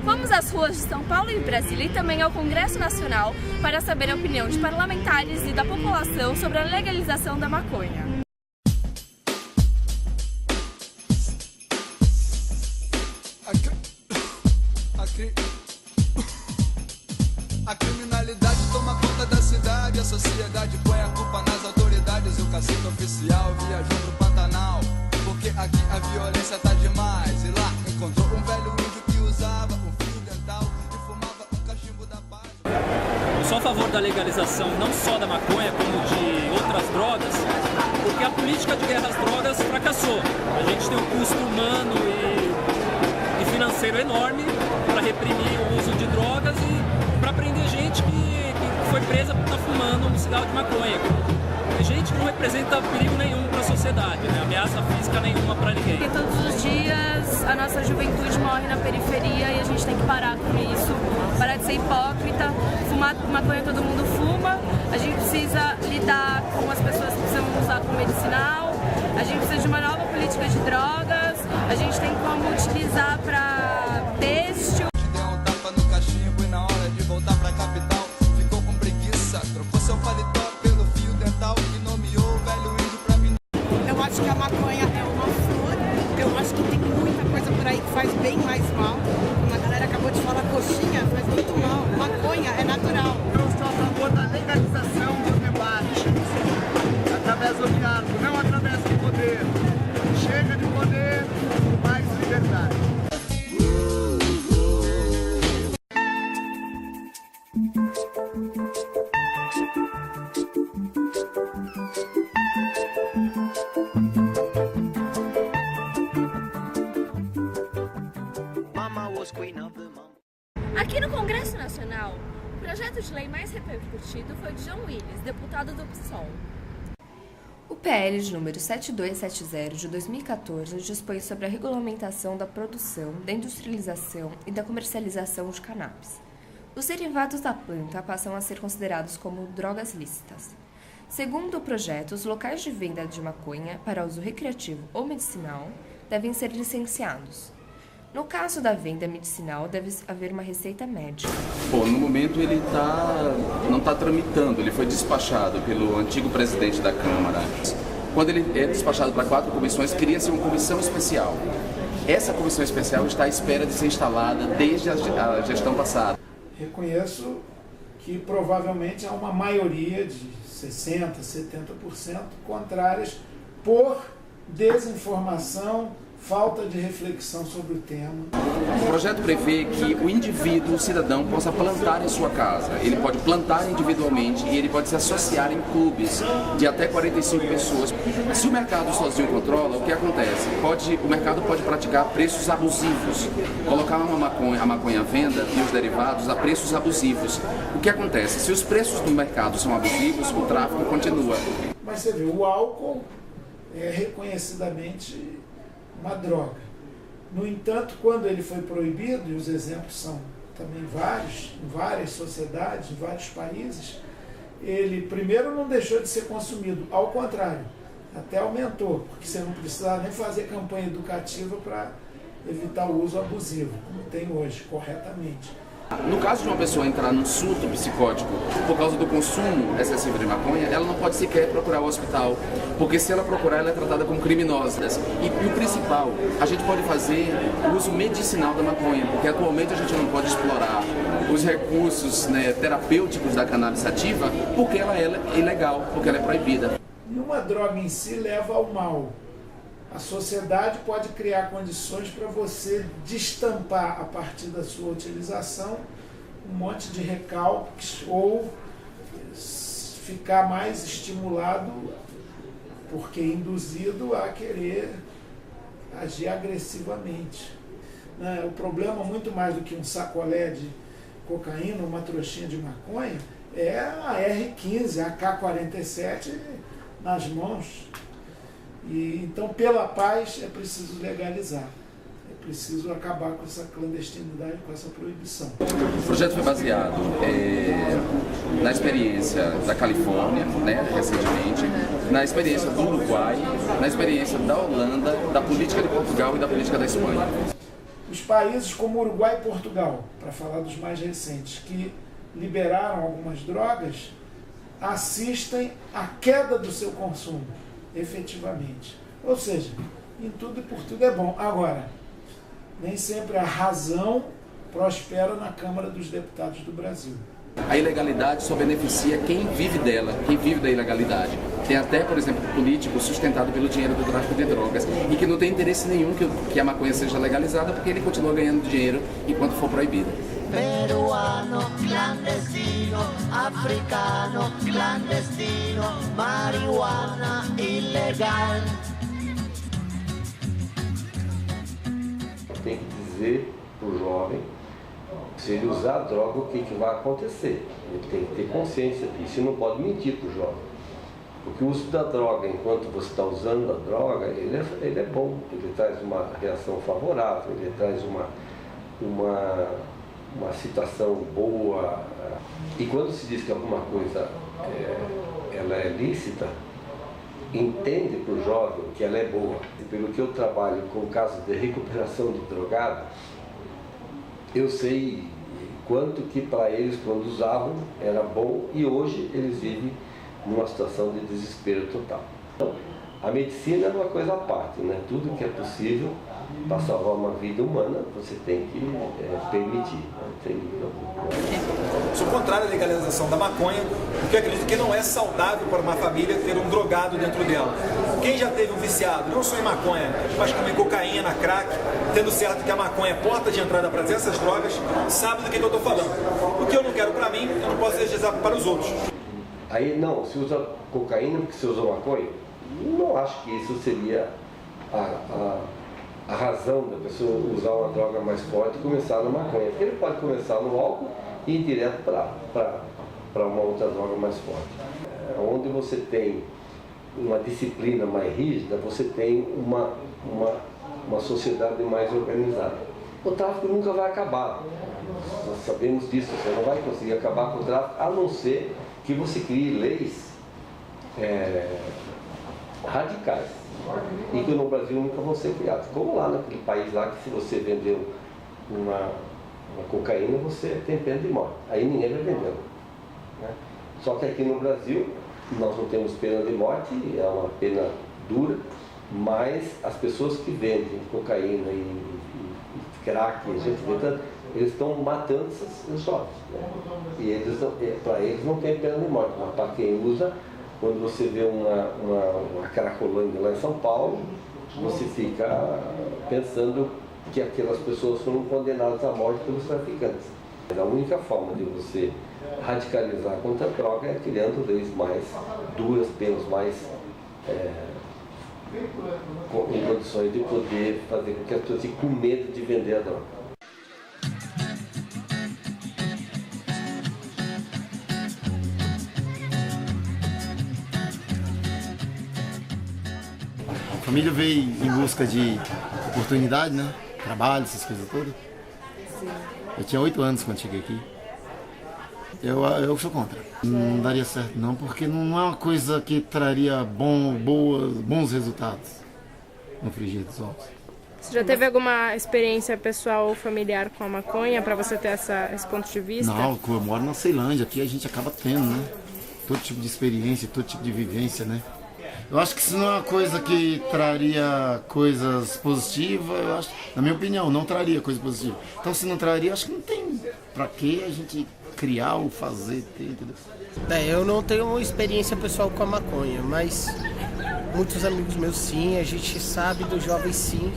Fomos às ruas de São Paulo e Brasília e também ao Congresso Nacional para saber a opinião de parlamentares e da população sobre a legalização da maconha. A criminalidade toma conta da cidade, a sociedade põe a culpa nas autoridades. O cacique oficial viajou pro Pantanal, porque aqui a violência tá demais. E lá encontrou um velho índio que usava um fio dental e fumava um cachimbo da paz. Eu sou a favor da legalização não só da maconha, como de outras drogas, porque a política de guerra às drogas fracassou. A gente tem um custo humano e financeiro enorme para reprimir o uso de drogas e para prender gente que foi presa por estar fumando um cigarro de maconha. É gente que não representa perigo nenhum para a sociedade, né? Ameaça física nenhuma para ninguém. Porque todos os dias a nossa juventude morre na periferia e a gente tem que parar com isso, parar de ser hipócrita. Fumar maconha todo mundo fuma, a gente precisa lidar com as pessoas que precisam usar como medicinal, a gente precisa de uma nova política de drogas, a gente tem como utilizar para têxtil. Deu um tapa no cachimbo e na hora de voltar pra capital ficou com preguiça, trocou seu paletó pelo fio dental e nomeou o velho índio pra mim. Eu acho que a maconha é uma flor, eu acho que tem muita coisa por aí que faz bem mais mal. Uma galera acabou de falar coxinha, faz muito mal. Maconha é natural. Eu sou a favor da legalização do debate, através do diálogo, não através do poder. Chega de poder, mais liberdade. Aqui no Congresso Nacional, o projeto de lei mais repercutido foi de João Willis, deputado do PSOL. O PL de número 7270 de 2014 dispõe sobre a regulamentação da produção, da industrialização e da comercialização de cannabis. Os derivados da planta passam a ser considerados como drogas lícitas. Segundo o projeto, os locais de venda de maconha para uso recreativo ou medicinal devem ser licenciados. No caso da venda medicinal, deve haver uma receita médica. Bom, no momento ele não está tramitando, ele foi despachado pelo antigo presidente da Câmara. Quando ele é despachado para 4 comissões, cria-se uma comissão especial. Essa comissão especial está à espera de ser instalada desde a gestão passada. Reconheço que provavelmente há uma maioria de 60%, 70% contrárias por desinformação, falta de reflexão sobre o tema. O projeto prevê que o indivíduo, o cidadão, possa plantar em sua casa. Ele pode plantar individualmente e ele pode se associar em clubes de até 45 pessoas. Se o mercado sozinho controla, o que acontece? O mercado pode praticar preços abusivos, colocar a maconha à venda e os derivados a preços abusivos. O que acontece? Se os preços do mercado são abusivos, o tráfico continua. Mas você vê, o álcool é reconhecidamente uma droga. No entanto, quando ele foi proibido, e os exemplos são também vários, em várias sociedades, em vários países, ele primeiro não deixou de ser consumido, ao contrário, até aumentou, porque você não precisava nem fazer campanha educativa para evitar o uso abusivo, como tem hoje, corretamente. No caso de uma pessoa entrar num surto psicótico por causa do consumo excessivo de maconha, ela não pode sequer procurar o hospital, porque se ela procurar, ela é tratada como criminosa. E o principal, a gente pode fazer o uso medicinal da maconha, porque atualmente a gente não pode explorar os recursos, né, terapêuticos da cannabis sativa, porque ela é ilegal, porque ela é proibida. Nenhuma droga em si leva ao mal. A sociedade pode criar condições para você destampar, a partir da sua utilização, um monte de recalques ou ficar mais estimulado, porque induzido a querer agir agressivamente. O problema, muito mais do que um sacolé de cocaína, uma trouxinha de maconha, é a R15, a AK-47 nas mãos. Então, pela paz, é preciso legalizar. É preciso acabar com essa clandestinidade, com essa proibição. O projeto foi baseado na experiência da Califórnia, né, recentemente, na experiência do Uruguai, na experiência da Holanda, da política de Portugal e da política da Espanha. Os países como Uruguai e Portugal, para falar dos mais recentes, que liberaram algumas drogas, assistem à queda do seu consumo, efetivamente. Ou seja, em tudo e por tudo é bom. Agora, nem sempre a razão prospera na Câmara dos Deputados do Brasil. A ilegalidade só beneficia quem vive dela, quem vive da ilegalidade. Tem até, por exemplo, político sustentado pelo dinheiro do tráfico de drogas e que não tem interesse nenhum que a maconha seja legalizada porque ele continua ganhando dinheiro enquanto for proibida. Peruano, clandestino, africano, clandestino, marihuana ilegal. Tem que dizer para o jovem, se ele usar a droga, o que vai acontecer. Ele tem que ter consciência disso e não pode mentir para o jovem. Porque o uso da droga, enquanto você está usando a droga, ele é bom, ele traz uma reação favorável, ele traz uma situação boa. E quando se diz que alguma coisa ela é lícita, entende para o jovem que ela é boa. E pelo que eu trabalho com casos de recuperação de drogado, eu sei quanto que para eles, quando usavam, era bom e hoje eles vivem numa situação de desespero total. Então, a medicina é uma coisa à parte, né? Tudo que é possível para salvar uma vida humana, você tem que permitir. Sou contrário à legalização da maconha, porque acredito que não é saudável para uma família ter um drogado dentro dela. Quem já teve um viciado, não só em maconha, mas também cocaína, crack, tendo certo que a maconha é porta de entrada para essas drogas, sabe do que eu estou falando. O que eu não quero para mim, eu não posso legislar para os outros. Aí não, se usa cocaína porque se usa maconha, não acho que isso seria a razão da pessoa usar uma droga mais forte e começar na maconha. Porque ele pode começar no álcool e ir direto para uma outra droga mais forte. Onde você tem uma disciplina mais rígida, você tem uma sociedade mais organizada. O tráfico nunca vai acabar. Nós sabemos disso, você não vai conseguir acabar com o tráfico, a não ser que você crie leis radicais e que no Brasil nunca vão ser criadas. Como lá naquele país lá que se você vendeu uma cocaína, você tem pena de morte. Aí ninguém vai vender. Né? Só que aqui no Brasil nós não temos pena de morte, é uma pena dura, mas as pessoas que vendem cocaína e crack, eles estão matando os jovens. Né? E para eles não tem pena de morte, mas para quem usa, quando você vê uma cracolândia lá em São Paulo, você fica pensando que aquelas pessoas foram condenadas à morte pelos traficantes. A única forma de você radicalizar contra a droga é criando leis mais duras, penas mais em condições de poder fazer com que as pessoas fiquem com medo de vender a droga. A família veio em busca de oportunidade, né? Trabalho, essas coisas todas. Sim. Eu tinha 8 anos quando cheguei aqui. Eu sou contra. Não daria certo não, porque não é uma coisa que traria bons resultados no frigir dos ovos. Você já teve alguma experiência pessoal ou familiar com a maconha para você ter esse ponto de vista? Não, eu moro na Ceilândia, aqui a gente acaba tendo, né? Todo tipo de experiência, todo tipo de vivência, né? Eu acho que isso não é uma coisa que traria coisas positivas, eu acho, na minha opinião, não traria coisa positiva. Então se não traria, acho que não tem pra que a gente criar ou fazer, entendeu? Eu não tenho uma experiência pessoal com a maconha, mas muitos amigos meus sim, a gente sabe dos jovens sim.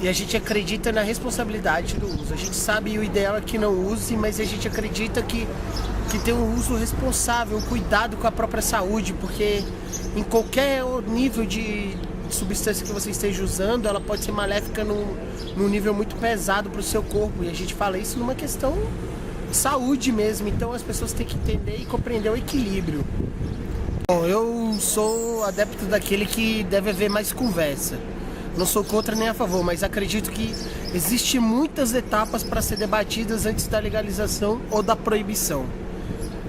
E a gente acredita na responsabilidade do uso. A gente sabe o ideal é que não use, mas a gente acredita que tem um uso responsável, um cuidado com a própria saúde, porque em qualquer nível de substância que você esteja usando, ela pode ser maléfica num nível muito pesado para o seu corpo. E a gente fala isso numa questão de saúde mesmo. Então as pessoas têm que entender e compreender o equilíbrio. Bom, eu sou adepto daquele que deve haver mais conversa. Não sou contra nem a favor, mas acredito que existem muitas etapas para ser debatidas antes da legalização ou da proibição.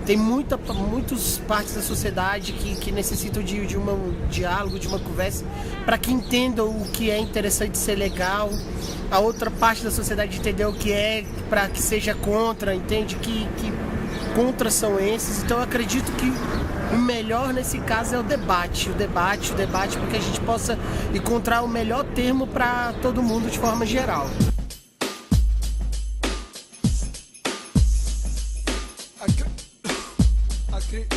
Tem muitas partes da sociedade que necessitam de um diálogo, de uma conversa, para que entendam o que é interessante ser legal. A outra parte da sociedade entender o que é, para que seja contra, entende? Que contra são esses. Então eu acredito que o melhor nesse caso é o debate, para que a gente possa encontrar o melhor termo para todo mundo de forma geral. Aqui